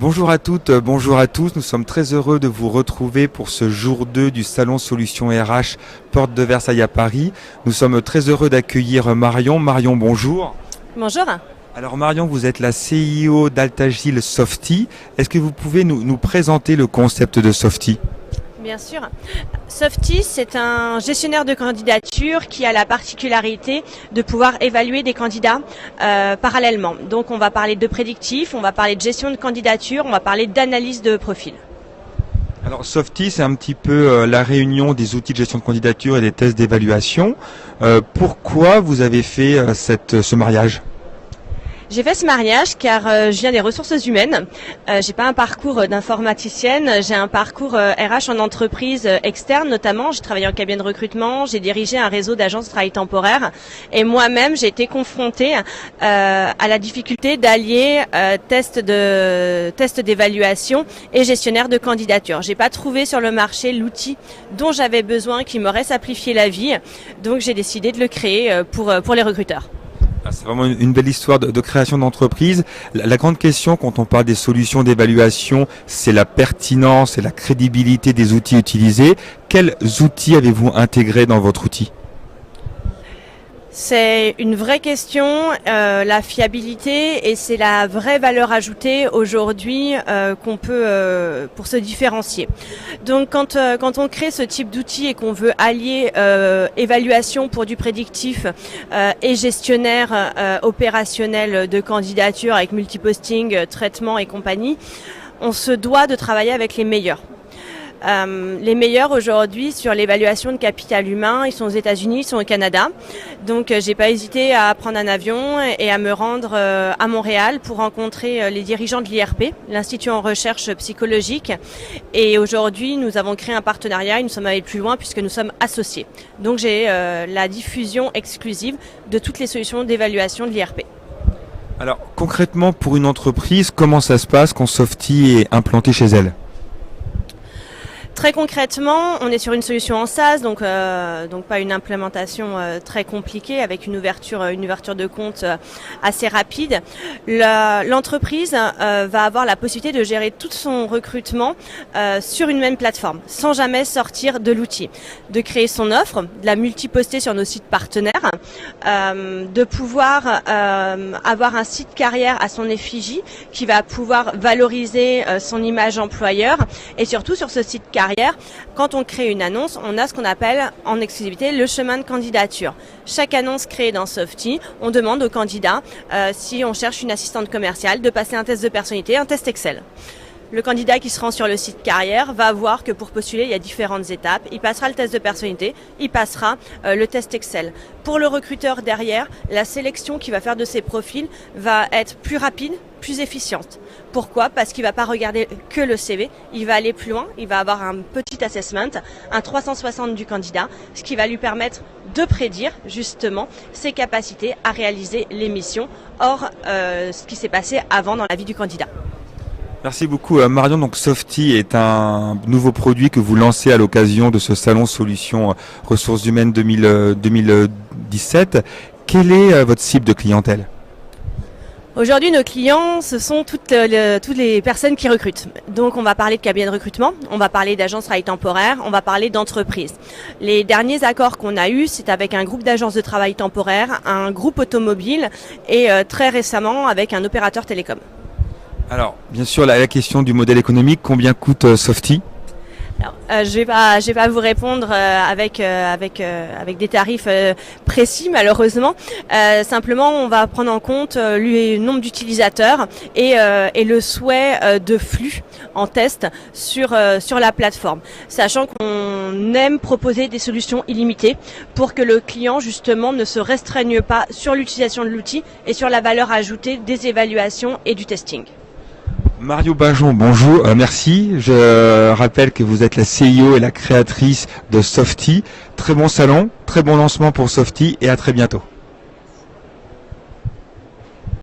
Bonjour à toutes, bonjour à tous. Nous sommes très heureux de vous retrouver pour ce jour 2 du Salon Solutions RH Porte de Versailles à Paris. Nous sommes très heureux d'accueillir Marion. Marion, bonjour. Bonjour. Alors Marion, vous êtes la CIO d'Altagil Softy. Est-ce que vous pouvez nous présenter le concept de Softy ? Bien sûr. Softy, c'est un gestionnaire de candidature qui a la particularité de pouvoir évaluer des candidats parallèlement. Donc on va parler de prédictif, on va parler de gestion de candidature, on va parler d'analyse de profil. Alors Softy, c'est un petit peu la réunion des outils de gestion de candidature et des tests d'évaluation. Pourquoi vous avez fait ce mariage ? J'ai fait ce mariage car je viens des ressources humaines. J'ai pas un parcours d'informaticienne, j'ai un parcours RH en entreprise externe notamment. J'ai travaillé en cabinet de recrutement, j'ai dirigé un réseau d'agences de travail temporaire et moi-même j'ai été confrontée à la difficulté d'allier test d'évaluation et gestionnaire de candidature. J'ai pas trouvé sur le marché l'outil dont j'avais besoin qui m'aurait simplifié la vie, donc j'ai décidé de le créer pour les recruteurs. C'est vraiment une belle histoire de création d'entreprise. La grande question quand on parle des solutions d'évaluation, c'est la pertinence et la crédibilité des outils utilisés. Quels outils avez-vous intégrés dans votre outil ? C'est une vraie question, la fiabilité, et c'est la vraie valeur ajoutée aujourd'hui qu'on peut pour se différencier. Donc quand on crée ce type d'outil et qu'on veut allier évaluation pour du prédictif et gestionnaire opérationnel de candidature avec multiposting, traitement et compagnie, on se doit de travailler avec les meilleurs. Les meilleurs aujourd'hui sur l'évaluation de capital humain, ils sont aux États-Unis, ils sont au Canada. Donc j'ai pas hésité à prendre un avion et à me rendre à Montréal pour rencontrer les dirigeants de l'IRP, l'Institut en recherche psychologique. Et aujourd'hui, nous avons créé un partenariat et nous sommes allés plus loin puisque nous sommes associés. Donc j'ai la diffusion exclusive de toutes les solutions d'évaluation de l'IRP. Alors concrètement, pour une entreprise, comment ça se passe quand Softy est implanté chez elle ? Très concrètement, on est sur une solution en SaaS, donc pas une implémentation très compliquée avec une ouverture de compte assez rapide. L'entreprise va avoir la possibilité de gérer tout son recrutement sur une même plateforme, sans jamais sortir de l'outil, de créer son offre, de la multiposter sur nos sites partenaires, de pouvoir avoir un site carrière à son effigie qui va pouvoir valoriser son image employeur, et surtout sur ce site carrière, quand on crée une annonce, on a ce qu'on appelle en exclusivité le chemin de candidature. Chaque annonce créée dans Softy, on demande au candidat, si on cherche une assistante commerciale, de passer un test de personnalité, un test Excel. Le candidat qui se rend sur le site carrière va voir que pour postuler, il y a différentes étapes. Il passera le test de personnalité, il passera le test Excel. Pour le recruteur derrière, la sélection qu'il va faire de ses profils va être plus rapide, plus efficiente. Pourquoi ? Parce qu'il ne va pas regarder que le CV, il va aller plus loin, il va avoir un petit assessment, un 360 du candidat, ce qui va lui permettre de prédire justement ses capacités à réaliser les missions, hors ce qui s'est passé avant dans la vie du candidat. Merci beaucoup Marion. Donc Softy est un nouveau produit que vous lancez à l'occasion de ce salon Solutions Ressources Humaines 2017. Quelle est votre cible de clientèle ? Aujourd'hui, nos clients, ce sont toutes les personnes qui recrutent. Donc, on va parler de cabinet de recrutement, on va parler d'agences de travail temporaire, on va parler d'entreprises. Les derniers accords qu'on a eus, c'est avec un groupe d'agences de travail temporaire, un groupe automobile et très récemment avec un opérateur télécom. Alors, bien sûr, la question du modèle économique, combien coûte Softy ? Alors, je vais pas vous répondre avec des tarifs précis malheureusement. Simplement, on va prendre en compte le nombre d'utilisateurs et le souhait de flux en test sur la plateforme, sachant qu'on aime proposer des solutions illimitées pour que le client justement ne se restreigne pas sur l'utilisation de l'outil et sur la valeur ajoutée des évaluations et du testing. Mario Bajon, bonjour, merci. Je rappelle que vous êtes la CIO et la créatrice de Softy. Très bon salon, très bon lancement pour Softy et à très bientôt.